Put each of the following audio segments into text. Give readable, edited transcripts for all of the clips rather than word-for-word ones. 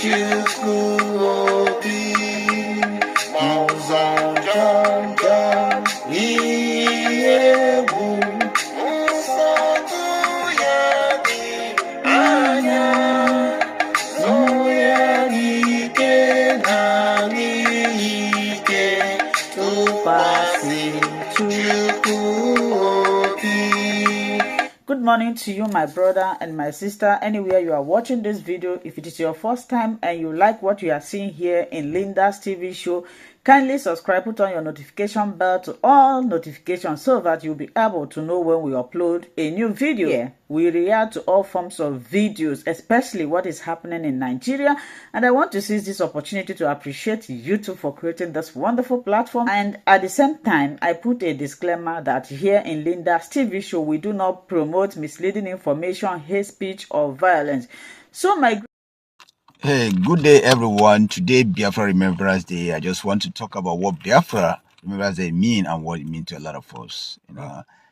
Good morning to you, my brother and my sister, anywhere you are watching this video. If it is your first time and you like what you are seeing here in Linda's TV show, kindly subscribe, put on your notification bell to all notifications so that you'll be able to know when we upload a new video. Here, we react to all forms of videos, especially what is happening in Nigeria. And I want to seize this opportunity to appreciate YouTube for creating this wonderful platform. And at the same time, I put a disclaimer that here in Linda's TV show, we do not promote misleading information, hate speech, or violence. So Hey, good day everyone. Today, Biafra Remembrance Day. I just want to talk about what Biafra Remembrance Day mean and what it means to a lot of us.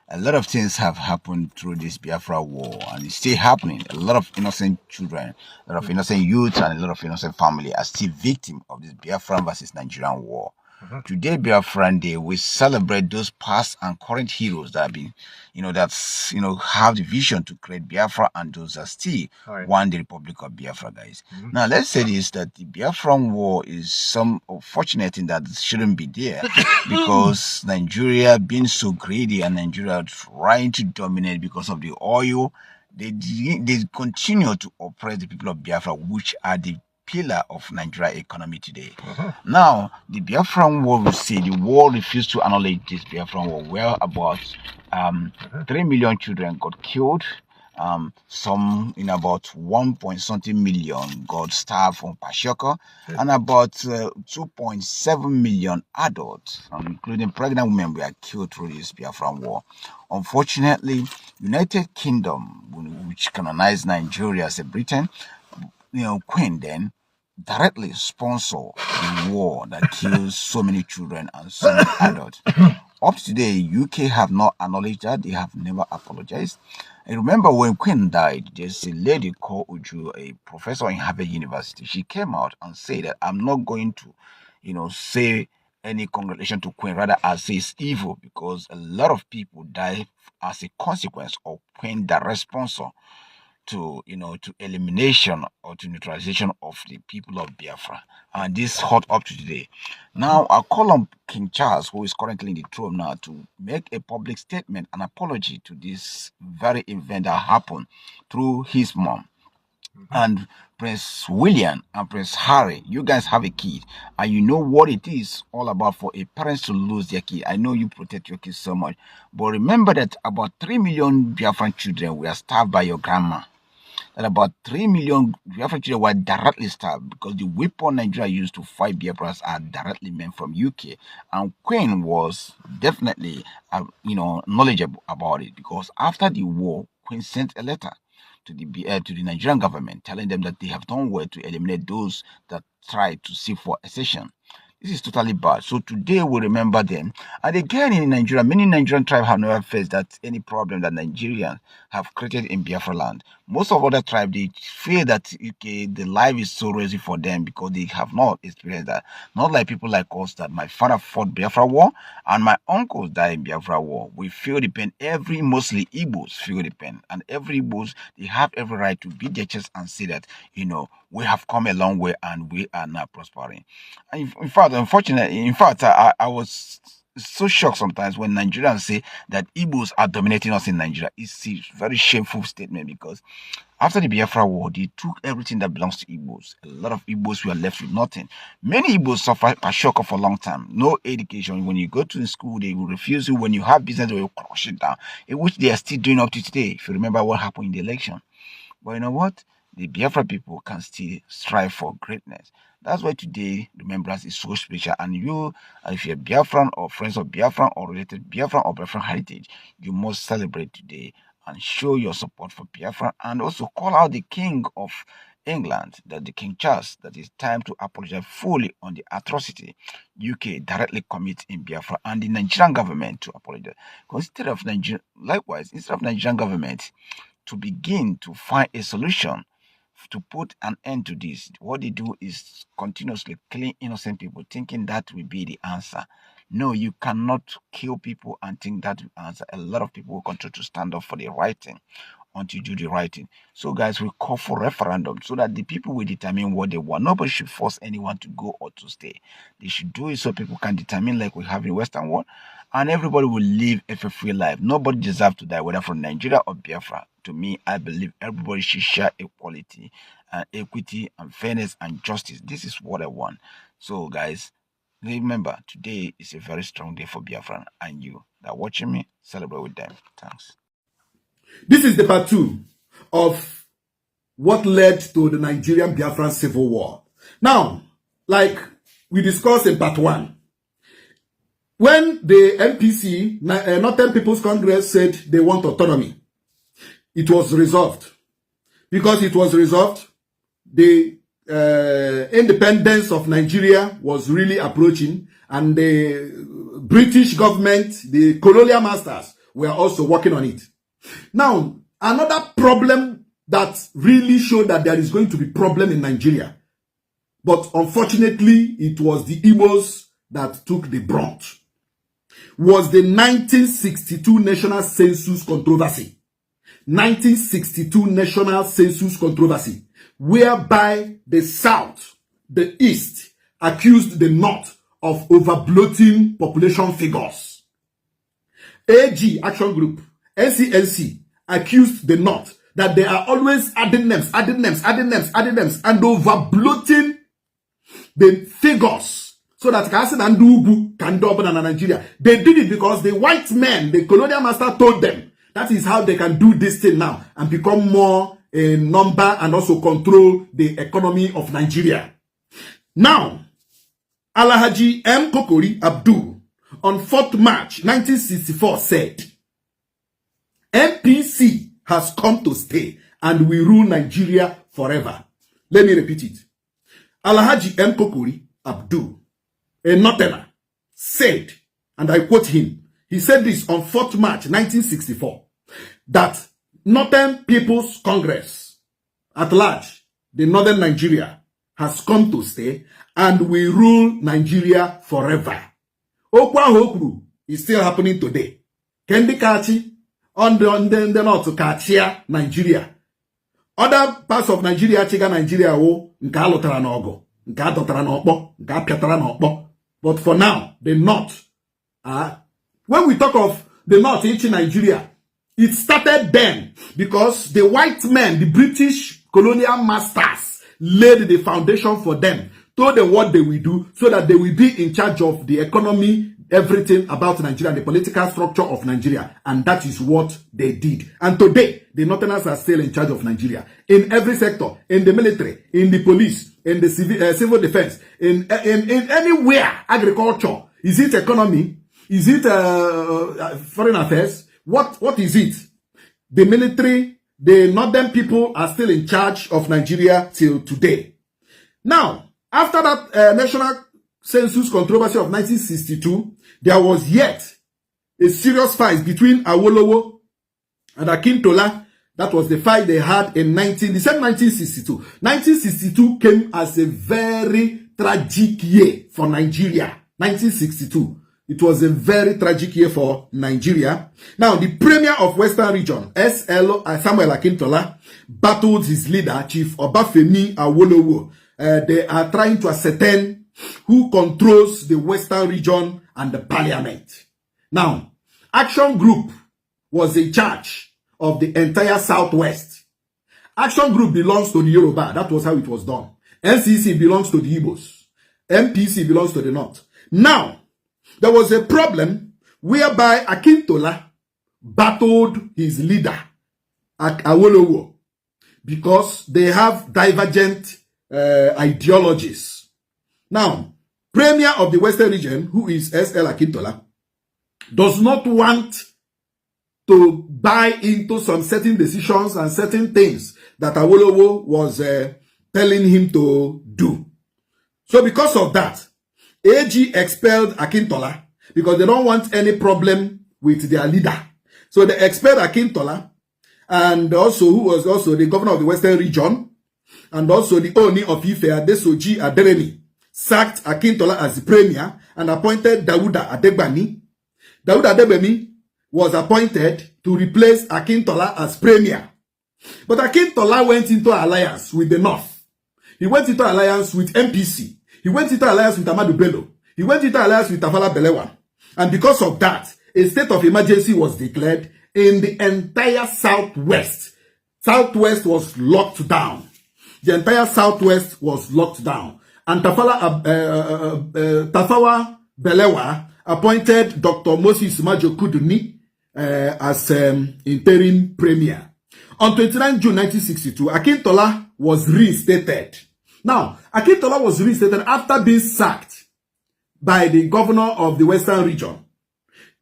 A lot of things have happened through this Biafra war, and it's still happening. A lot of innocent children, a lot of innocent youth, and a lot of innocent family are still victims of this Biafran versus Nigerian war. Today, Biafran Day, we celebrate those past and current heroes that have been, have the vision to create Biafra, and those that still want the Republic of Biafra, guys. Now, let's say this, that the Biafran war is some unfortunate thing that shouldn't be there because Nigeria being so greedy and Nigeria trying to dominate because of the oil, they continue to oppress the people of Biafra, which are the pillar of Nigeria economy today. Now, the Biafran war, we see the war refused to acknowledge this Biafran war, where about 3 million children got killed. Some in about 1 point something million got starved from Pashoko, and about 2.7 million adults, including pregnant women, were killed through this Biafran war. Unfortunately, United Kingdom, which colonized Nigeria as a Britain, Queen then directly sponsor the war that kills so many children and so many adults. Up to today, UK have not acknowledged that. They have never apologized. I remember when Queen died, there's a lady called Uju, a professor in Harvard University. She came out and said that I'm not going to, say any congratulation to Queen. Rather, I say it's evil because a lot of people die as a consequence of Queen direct sponsor to elimination or to neutralization of the people of Biafra, and this hot up to today. Now I call on King Charles, who is currently in the throne now, to make a public statement, an apology to this very event that happened through his mom. And Prince William and Prince Harry, you guys have a kid, and you know what it is all about for a parents to lose their kid. I know you protect your kids so much, but remember that about 3 million Biafran children were starved by your grandma. That about 3 million Biafran children were directly starved because the weapon Nigeria used to fight Biafras are directly meant from UK. And Queen was definitely, knowledgeable about it, because after the war, Queen sent a letter to the Nigerian government telling them that they have done well to eliminate those that tried to seek for accession. This is totally bad. So today we remember them. And again, in Nigeria, many Nigerian tribes have never faced any problem that Nigerians have created in Biafra land. Most of other tribes, they feel that the life is so rosy for them because they have not experienced that. Not like people like us, that my father fought Biafra war and my uncles died in Biafra war. We feel the pain. Mostly Igbos feel the pain. And every Igbos, they have every right to beat their chest and say that, we have come a long way and we are now prospering. And in fact, unfortunately, I was so shocked sometimes when Nigerians say that Igbos are dominating us in Nigeria. It's a very shameful statement because after the Biafra war, they took everything that belongs to Igbos. A lot of Igbos were left with nothing. Many Igbos suffered a shock for a long time. No education. When you go to the school, they will refuse you. When you have business, they will crush it down, which they are still doing up to today. If you remember what happened in the election. But you know what? The Biafra people can still strive for greatness. That's why today Remembrance is so special. And you, if you're Biafran or friends of Biafran or related Biafran or Biafran heritage, you must celebrate today and show your support for Biafra, and also call out the King of England, that the King Charles, that it's time to apologize fully on the atrocity UK directly commit in Biafra, and the Nigerian government to apologize. Instead of Nigerian government to begin to find a solution to put an end to this, what they do is continuously killing innocent people, thinking that will be the answer. No, you cannot kill people and think that will answer. A lot of people will continue to stand up for the right thing until you do the right thing. So, guys, we call for referendum so that the people will determine what they want. Nobody should force anyone to go or to stay. They should do it so people can determine, like we have in Western world, and everybody will live a free life. Nobody deserves to die, whether from Nigeria or Biafra. To me, I believe everybody should share equality and equity and fairness and justice. This is what I want. So, guys, remember, today is a very strong day for Biafra, and you that are watching me, celebrate with them. Thanks. This is the part 2 of what led to the Nigerian Biafran Civil War. Now, like we discussed in part 1, when the NPC, Northern People's Congress, said they want autonomy, it was resolved. Because it was resolved, the independence of Nigeria was really approaching, and the British government, the colonial masters, were also working on it. Now, another problem that really showed that there is going to be problem in Nigeria, but unfortunately it was the Igbos that took the brunt, was the 1962 National Census controversy. 1962 National Census controversy, whereby the South, the East, accused the North of overbloating population figures. AG, Action Group, NCNC, accused the North that they are always adding names, and overbloating the figures so that Kasin can double in Nigeria. They did it because the white men, the colonial master, told them that is how they can do this thing now and become more in number and also control the economy of Nigeria. Now, Alhaji M. Kokori Abdul on 4th March 1964 said, NPC has come to stay and will rule Nigeria forever. Let me repeat it. Alhaji M. Kokori Abdul, a Northerner, said, and I quote him, he said this on 4th March 1964, that Northern People's Congress at large, the Northern Nigeria, has come to stay and will rule Nigeria forever. Okwa Hokru is still happening today. Kendi Kachi on the north Kachia, Nigeria. Other parts of Nigeria, Chiga Nigeria, nke alụtara n'ọgụ, nke adọtara n'ọkpọ, nke apịatara n'ọkpọ. But for now, the north, when we talk of the north in Nigeria, it started then because the white men, the British colonial masters, laid the foundation for them, told them what they will do so that they will be in charge of the economy, everything about Nigeria, the political structure of Nigeria. And that is what they did. And today, the Northerners are still in charge of Nigeria. In every sector, in the military, in the police, in the civil defense, in anywhere, agriculture. Is it economy? Is it foreign affairs? What is it? The military, the Northern people are still in charge of Nigeria till today. Now, after that National Census controversy of 1962, there was yet a serious fight between Awolowo and Akintola. That was the fight they had in December 1962. 1962 came as a very tragic year for Nigeria. 1962. It was a very tragic year for Nigeria. Now, the Premier of Western Region, Samuel Akintola, battled his leader, Chief Obafemi Awolowo. They are trying to ascertain who controls the Western Region and the Parliament. Now, Action Group was in charge of the entire Southwest. Action Group belongs to the Yoruba. That was how it was done. NCC belongs to the Igbos. MPC belongs to the North. Now, there was a problem whereby Akintola battled his leader, Awolowo, because they have divergent ideologies. Now, Premier of the Western Region, who is S.L. Akintola, does not want to buy into some certain decisions and certain things that Awolowo was telling him to do. So because of that, AG expelled Akintola because they don't want any problem with their leader. So they expelled Akintola, and also who was also the governor of the Western Region, and also the Oni of Ife, Adesoji Aderemi, sacked Akintola as the premier and appointed Dawuda Adegbami. Dawuda Adegbami was appointed to replace Akintola as premier. But Akintola went into alliance with the North. He went into alliance with MPC. He went into alliance with Ahmadu Bello. He went into alliance with Tafawa Balewa. And because of that, a state of emergency was declared in the entire Southwest. Southwest was locked down. The entire Southwest was locked down. And Tafawa Balewa appointed Dr. Moses Majo Kuduni as interim premier. On 29 June 1962, Akintola was reinstated. Now, Akintola was reinstated after being sacked by the governor of the Western region.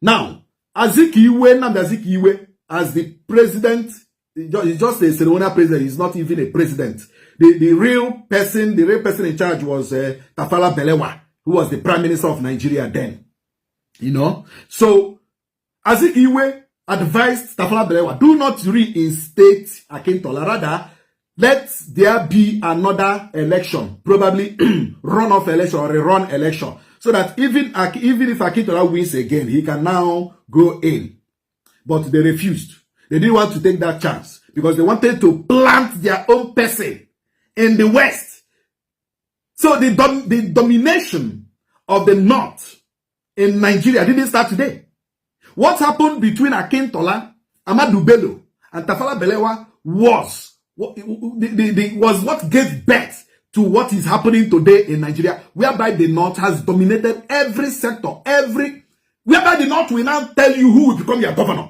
Now, Azikiwe, as the president, he's just a ceremonial president, he's not even a president. The real person in charge was Tafawa Balewa, who was the prime minister of Nigeria then. You know? So, Azikiwe advised Tafawa Balewa, do not reinstate Akintola. Rather, let there be another election, probably runoff election or a run election, so that even if Akintola wins again, he can now go in. But they refused. They didn't want to take that chance because they wanted to plant their own person in the West. So the domination of the North in Nigeria didn't start today. What happened between Akintola, Ahmadu Bello, and Tafawa Balewa was what gave birth to what is happening today in Nigeria, whereby the North has dominated every sector, whereby the North will now tell you who will become your governor.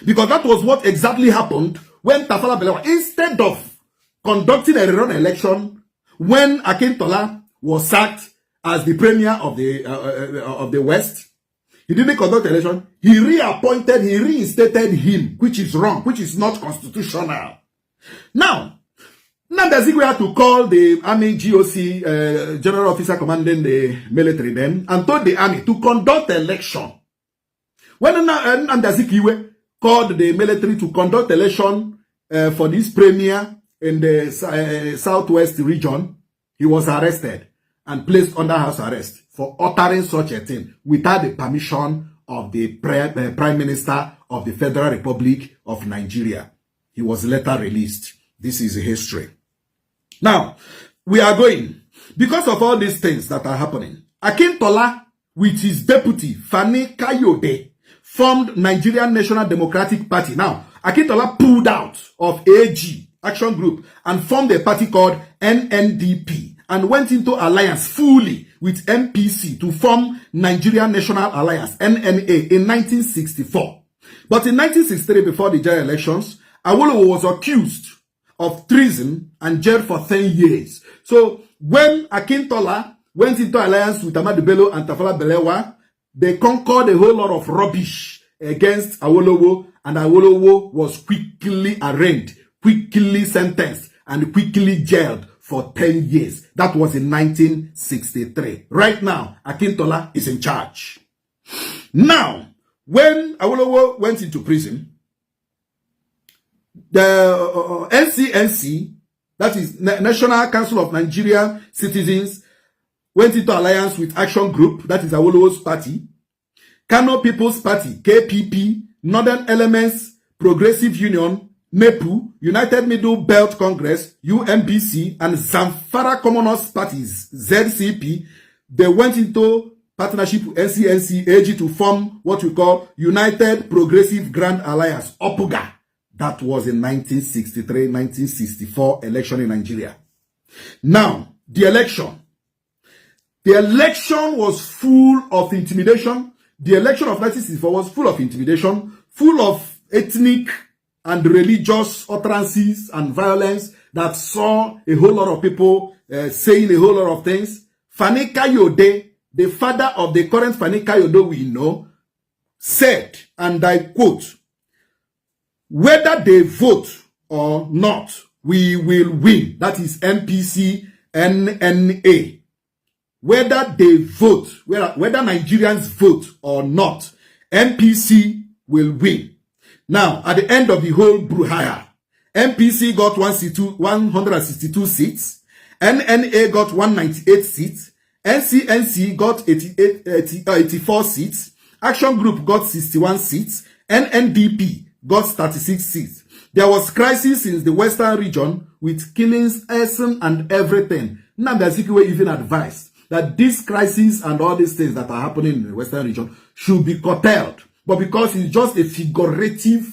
Because that was what exactly happened when Tafawa Balewa, instead of conducting a rerun election, when Akintola was sacked as the premier of the West, he didn't conduct an election. He reinstated him, which is wrong, which is not constitutional. Now Nandazigwe had to call the Army GOC, General Officer commanding the military then, and told the army to conduct election. When Nandazigwe called the military to conduct election for this premier in the Southwest region, he was arrested and placed under house arrest for uttering such a thing without the permission of the Prime Minister of the Federal Republic of Nigeria. He was later released. This is history. Now, we are going, because of all these things that are happening, Akintola, with his deputy, Fani Kayode, formed Nigerian National Democratic Party. Now, Akintola pulled out of AG, Action Group, and formed a party called NNDP, and went into alliance fully with MPC to form Nigerian National Alliance, NNA, in 1964. But in 1963, before the general elections, Awolowo was accused of treason and jailed for 10 years. So when Akintola went into alliance with Ahmadu Bello and Tafawa Balewa, they conquered a whole lot of rubbish against Awolowo, and Awolowo was quickly arraigned, quickly sentenced, and quickly jailed for 10 years. That was in 1963. Right now, Akintola is in charge. Now, when Awolowo went into prison, the NCNC, that is National Council of Nigerian Citizens, went into alliance with Action Group, that is Awolowo's party, Kano People's Party, KPP, Northern Elements, Progressive Union, NEPU, United Middle Belt Congress, UMBC, and Zamfara Commoners Parties, ZCP. They went into partnership with NCNC, AG, to form what we call United Progressive Grand Alliance, OPUGA. That was in 1963-1964 election in Nigeria. Now, the election was full of intimidation. The election of 1964 was full of intimidation, full of ethnic and religious utterances and violence that saw a whole lot of people saying a whole lot of things. Fani Kayode, the father of the current Fani Kayode we know, said, and I quote, "Whether they vote or not, we will win." That is MPC NNA. Whether they vote, whether Nigerians vote or not, MPC will win. Now, at the end of the whole brouhaha, MPC got 162 seats. NNA got 198 seats. NCNC got 84 seats. Action Group got 61 seats. NNDP got 36 seats. There was crisis in the Western region with killings, arson, and everything. Nnamdi Azikiwe even advised that this crisis and all these things that are happening in the Western region should be curtailed. But because he's just a figurative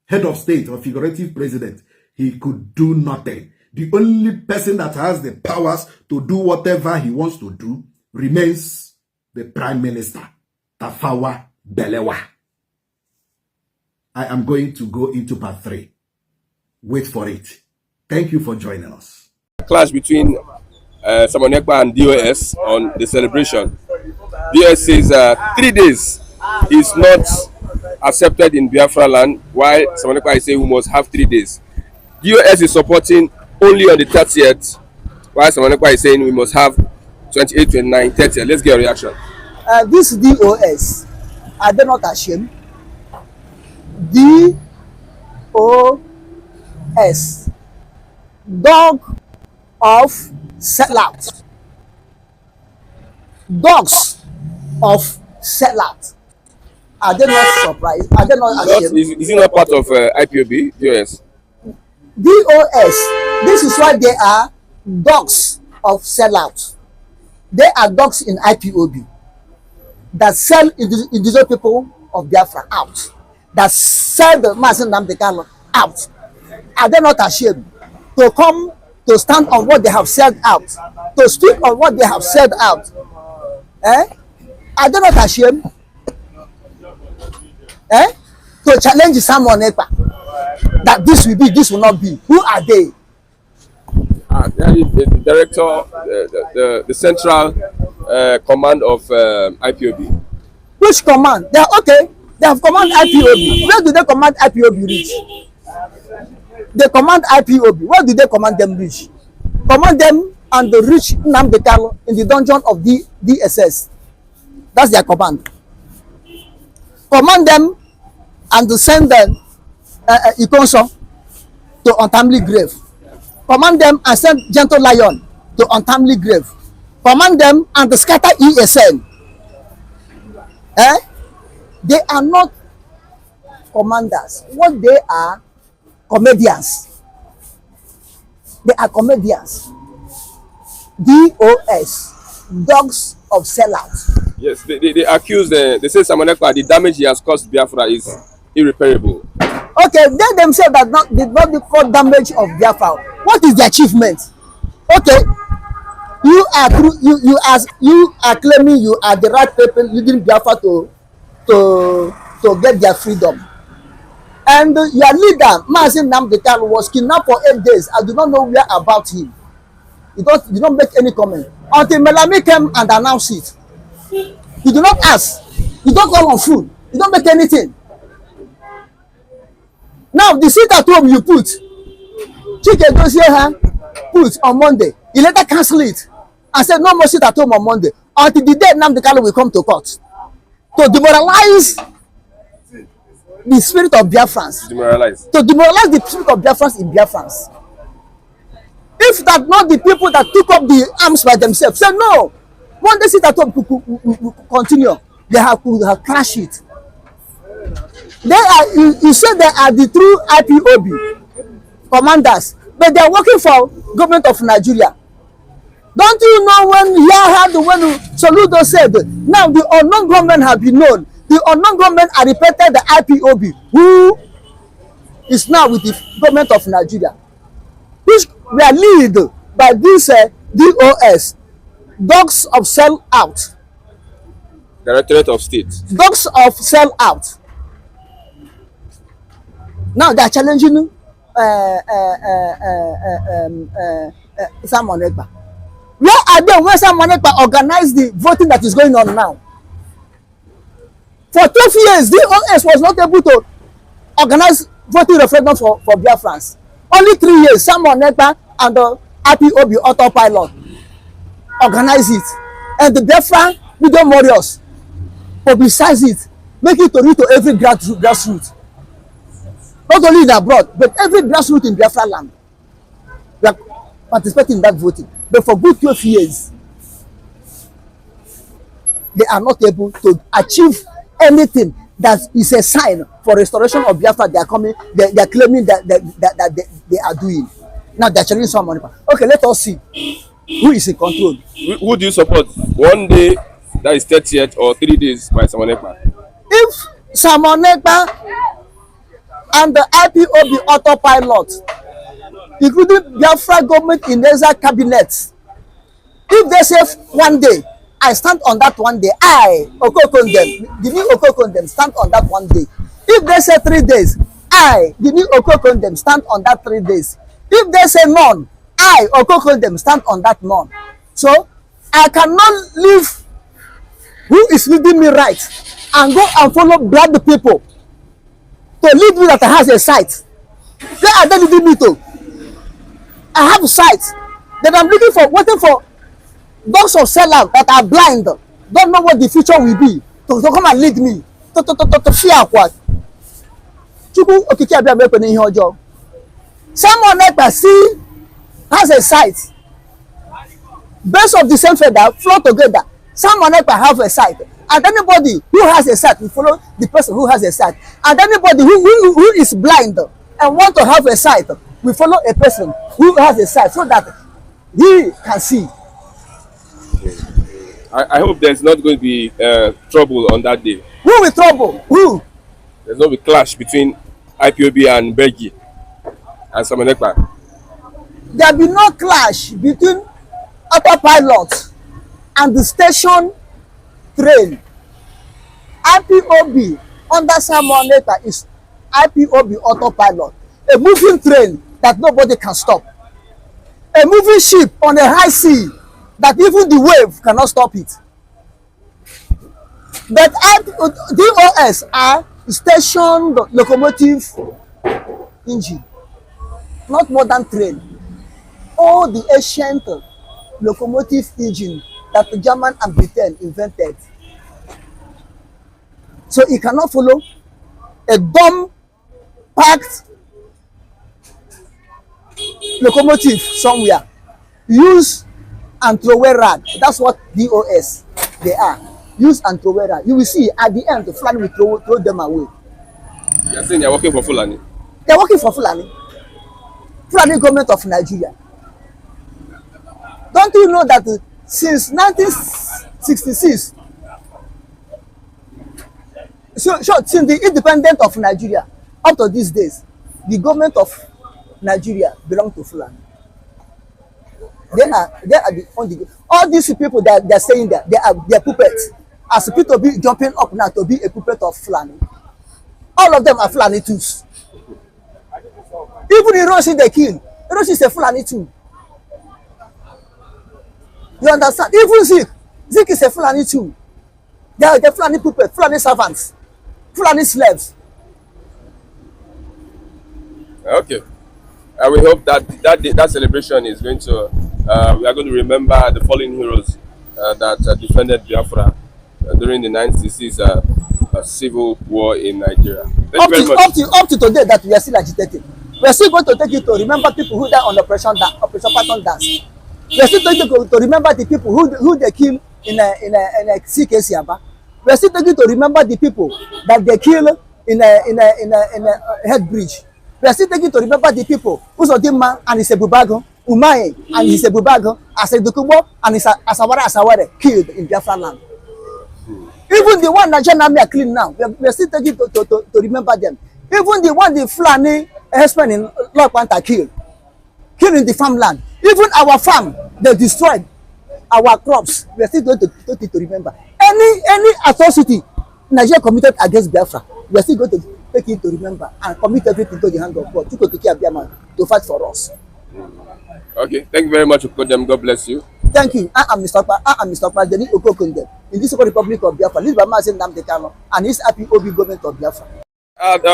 head of state or figurative president, he could do nothing. The only person that has the powers to do whatever he wants to do remains the Prime Minister, Tafawa Balewa. I am going to go into part 3. Wait for it. Thank you for joining us. Clash between Samonekpa and DOS on the celebration. DOS says 3 days is not accepted in Biafra land, while Samonekpa is saying we must have 3 days. DOS is supporting only on the 30th, while Samonekpa is saying we must have 28, 29, 30. Let's get a reaction. This DOS, are they not ashamed? DOS, dog of sellout. Dogs of sellout. Are they not surprised? Are they not ashamed? Is it not part of IPOB, DOS? DOS, this is why they are dogs of sellout. They are dogs in IPOB that sell individual people of Biafra out, that sell the Mazi Nnamdi Kanu out. Are they not ashamed to come to stand on what they have said out, to speak on what they have said out? Are they not ashamed? To challenge someone that this will be, this will not be. Who are they? The director, the central command of IPOB. Which command? They are okay. They have command IPOB. Where do they command IPOB reach? They command IPOB. Where do they command them reach? Command them and the reach Nnamdi Kanu in the dungeon of the DSS. That's their command. Command them and to send them Ikonso to untimely grave. Command them and send Gentle Lion to untimely grave. Command them and to scatter ESN. They are not commanders. What they are, comedians. They are comedians. DOS, dogs of sellout. Yes, they accuse, they say Samonekpa, the damage he has caused Biafra is irreparable. Okay, they themselves did not cause damage of Biafra. What is the achievement? Okay, you are claiming you are the right people leading Biafra to get their freedom. And your leader, Mazi Nnamdi Kanu, was kidnapped for 8 days. I do not know where about him. You don't make any comment until Melami came and announced it. You do not ask. You don't call on food. You don't make anything. Now the seat at home you put, Chike Dozie put on Monday. He later cancel it and said no more seat at home on Monday until the day Nnamdi Kanu will come to court to demoralize the spirit of Biafrans. To demoralize the spirit of Biafrans in Biafrans. If that not the people that took up the arms by themselves, say no, one day sit at home continue, they have crashed it. They are, you say they are the true IPOB commanders, but they are working for government of Nigeria. Don't you know when Soludo said, now the unknown government have been known, the unknown government are repeated the IPOB, who is now with the government of Nigeria, which were led by this DOS, dogs of sell out. Directorate of State. Dogs of sell out. Now they are challenging Samonekpa. Where are they when Samonekpa organized the voting that is going on now? For 12 years, DOS was not able to organize voting referendum for Biafrans. Only 3 years, Samonekpa and the IPOB autopilot organize it. And the Biafran Freedom Warriors publicize it, make it to reach to every grassroots. not only in abroad, but every grassroots in Biafra land. We are participating in that voting. But for good 12 years, they are not able to achieve anything that is a sign for restoration of Biafra. They are coming, they are claiming that they are doing. Now they are charging some money. Okay, let us see who is in control. Who do you support? 1 day, that is 30th, or 3 days by Simon Ekpa? If Simon Ekpa and the IPOB autopilot, including Biafra government in exile cabinets, if they say 1 day, I stand on that 1 day. I, Okokondem, the new Okokondem, stand on that 1 day. If they say 3 days, I, the new Okokondem, stand on that 3 days. If they say none, I, Okokondem, stand on that none. So I cannot leave who is leading me right and go and follow black people to lead me that has a sight. Where are they leading me to? I have sight. Then I'm looking for, waiting for those of sellers that are blind, don't know what the future will be, to come and lead me to fear what. Chukwu okiki abia me peni ihe ojo. Someone Ekpa see has a sight. Base of the same feather flow together. Someone Ekpa have a sight, and anybody who has a sight will follow the person who has a sight, and anybody who is blind and want to have a sight will follow a person who has a sight, so that he can see. I hope there's not going to be trouble on that day. Who will trouble? Who? There's not be clash between IPOB and Bergie and Simon Ekpa. There will be no clash between autopilot and the station train. IPOB under Simon Ekpa is IPOB autopilot, a moving train that nobody can stop, a moving ship on a high sea that even the wave cannot stop it. But DOS are stationed locomotive engine, not modern train. All the ancient locomotive engine that the German and Britain invented. So it cannot follow a dumb packed locomotive somewhere. Use and throw away rag. That's what DOS they are. Use and throw away rag. You will see at the end the Fulani will throw them away. You're saying they're working for Fulani? They're working for Fulani. Fulani government of Nigeria. Don't you know that since 1966, since the independence of Nigeria up to these days, the government of Nigeria belongs to Fulani. They are the only, all these people that they're saying that they are puppets. As people be jumping up now to be a puppet of Fulani. All of them are Fulani too. Even Hiroshi they kill. Hiroshi is a Fulani too. You understand? Even Zik is a Fulani too. They are the Fulani puppets, Fulani servants, Fulani slaves. Okay. I will hope that celebration is going to, we are going to remember the fallen heroes that defended Biafra during the 1966 civil war in Nigeria. Up to today that we are still agitating. We are still going to take it to remember people who died on Operation Patton Dance. We are still taking to remember the people who they killed in a CKC Aba. We are still taking to remember the people that they killed in a head bridge. We are still taking to remember the people who saw Dimma and his Ebubago, Umaye and his Ebubago, Asedukubo and his Asaware killed in Biafra land. Even the one that Nigerian army are clean now, we are still taking to remember them. Even the one the Fulani husband in Lord Panther killed in the farmland. Even our farm, they destroyed our crops. We are still going to remember. Any atrocity Nigeria committed against Biafra, we are still going to take it to remember and commit everything to the hand of God to fight for us. Okay, thank you very much, Okodem. God bless you. Thank you. I am Mr. President Okokondem in this Republic of Biafra, led by Mazen Namdekano and his IPOB government of Biafra.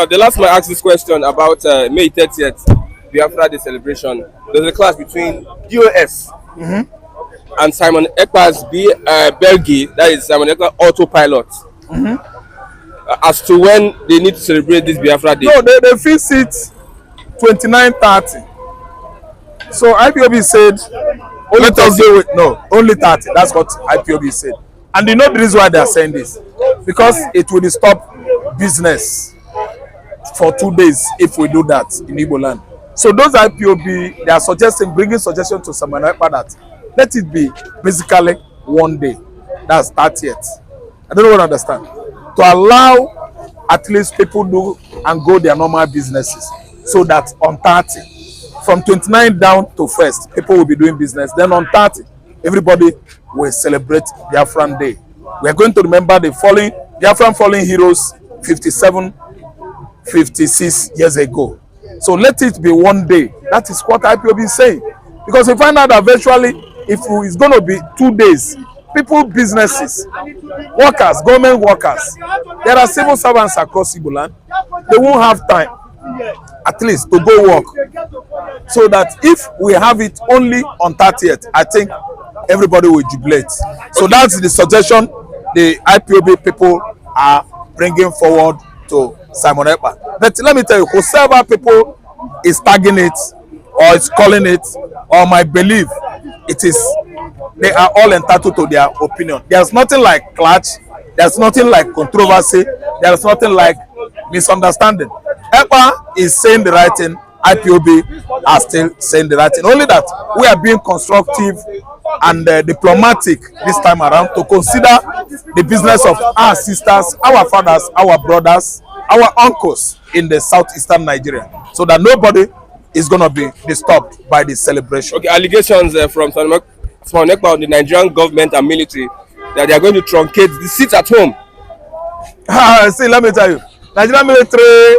The last man asked this question about May 30th, Biafra Day celebration. There's a clash between DOS and Simon Ekpa's Bergie, that is Simon Ekpa autopilot. as to when they need to celebrate this Biafra Day? No, they fix it 29:30. So IPOB said only Thursday. No, only 30. That's what IPOB said. And you know the reason why they are saying this? Because it will stop business for 2 days if we do that in Igbo land. So those IPOB, they are suggesting, bringing suggestion to Samanaipa that let it be basically 1 day. That's 30th. I don't know what I understand. To allow at least people do and go their normal businesses, so that on 30, from 29 down to 1st, people will be doing business. Then on 30, everybody will celebrate Biafran Day. We are going to remember the Biafran fallen heroes 57, 56 years ago. So let it be 1 day. That is what IPOB is saying. Because we find out that virtually, if it's going to be 2 days, people, businesses, workers, government workers, there are civil servants across Igbo land, they won't have time at least to go work. So that if we have it only on 30th, I think everybody will jubilate. So that's the suggestion the IPOB people are bringing forward to Simon Ekpa. But let me tell you, whoever people is tagging it or is calling it, or my belief, it is, they are all entitled to their opinion. There's nothing like clash, there's nothing like controversy, there's nothing like misunderstanding. Ekpa is saying the right thing, IPOB are still saying the right thing. Only that we are being constructive and diplomatic this time around to consider the business of our sisters, our fathers, our brothers, our uncles in the southeastern Nigeria, so that nobody is going to be disturbed by the celebration. Okay, allegations from Simon Ekpa on the Nigerian government and military that they are going to truncate the seats at home. See, let me tell you, Nigerian military,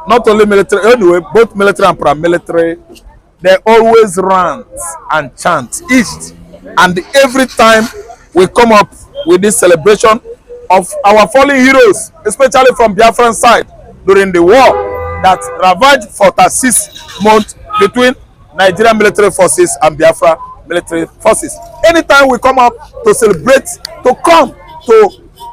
not only military, anyway, both military and paramilitary, they always rant and chant each and every time we come up with this celebration of our fallen heroes, especially from Biafran side during the war that ravaged for 36 months between Nigerian military forces and Biafra military forces. Anytime we come up to celebrate, to come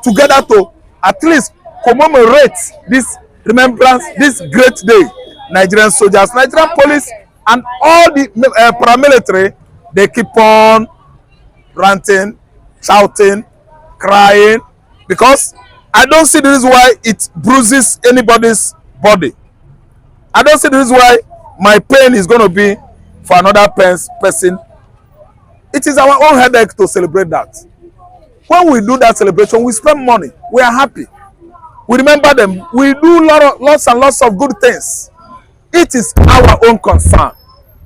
together to at least commemorate this remembrance, this great day, Nigerian soldiers, Nigerian police, and all the paramilitary, they keep on ranting, shouting, crying, because I don't see the reason why it bruises anybody's body. I don't see the reason why my pain is going to be for another person. It is our own headache to celebrate that. When we do that celebration, we spend money. We are happy. We remember them. We do lots and lots of good things. It is our own concern.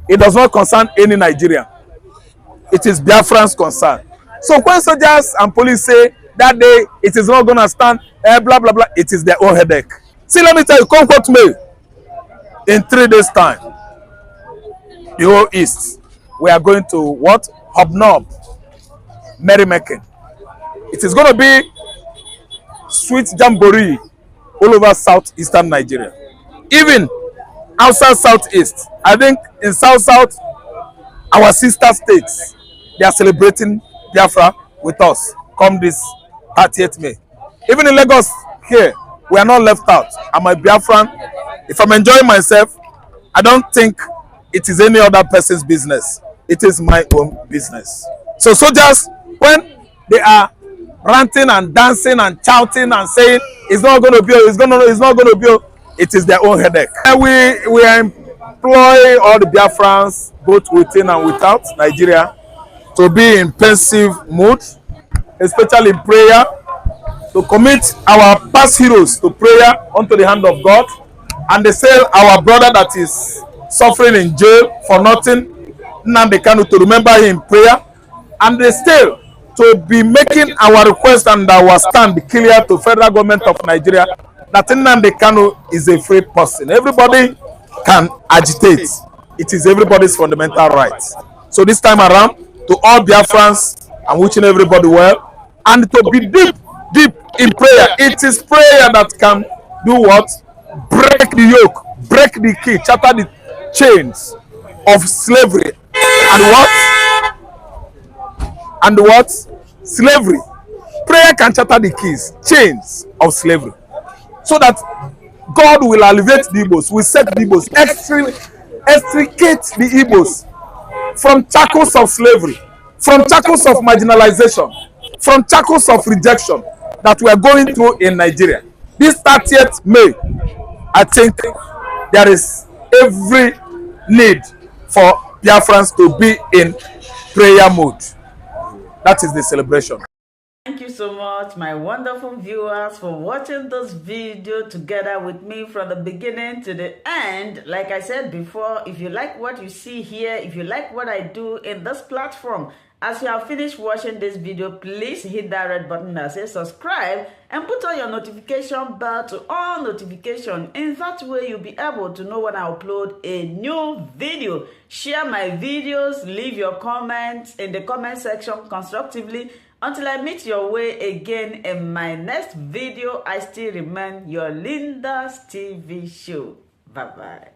It does not concern any Nigerian. It is Biafran's concern. So when soldiers and police say that day it is not going to stand, blah, blah, blah, it is their own headache. See, let me tell you, come quote me. In 3 days' time, the whole East, we are going to what? Hobnob, merrymaking. It is going to be sweet jamboree all over southeastern Nigeria. Even outside southeast, I think in south, our sister states, they are celebrating Biafra with us come this 30th May. Even in Lagos here, we are not left out. I'm a Biafran. If I'm enjoying myself, I don't think it is any other person's business. It is my own business. So soldiers, when they are ranting and dancing and shouting and saying it's not going to be, it's not going to be, it is their own headache. And we employ all the Biafrans, both within and without Nigeria, to be in pensive mood, especially in prayer, to commit our past heroes to prayer unto the hand of God, and they say our brother that is suffering in jail for nothing, Nnamdi Kanu, to remember him in prayer, and they still to be making our request and our stand clear to federal government of Nigeria that Nnamdi Kanu is a free person. Everybody can agitate. It is everybody's fundamental right. So this time around, to all Biafrans, I'm wishing everybody well, and to be deep in prayer. It is prayer that can do what? Break the yoke, break the key, shatter the chains of slavery. And what? And what? Slavery. Prayer can shatter the keys, chains of slavery. so that God will alleviate the Igbos, will set the Igbos, extricate the Igbos from shackles of slavery, from shackles of marginalization, from shackles of rejection that we are going through in Nigeria. This 30th May, I think there is every need for Biafrans to be in prayer mode. That is the celebration. Thank you so much, my wonderful viewers, for watching this video together with me from the beginning to the end. Like I said before, if you like what you see here, if you like what I do in this platform, as you have finished watching this video, please hit that red button that says subscribe and put on your notification bell to all notification. In that way, you'll be able to know when I upload a new video. Share my videos, leave your comments in the comment section constructively. Until I meet your way again in my next video, I still remain your Linda's TV show. Bye-bye.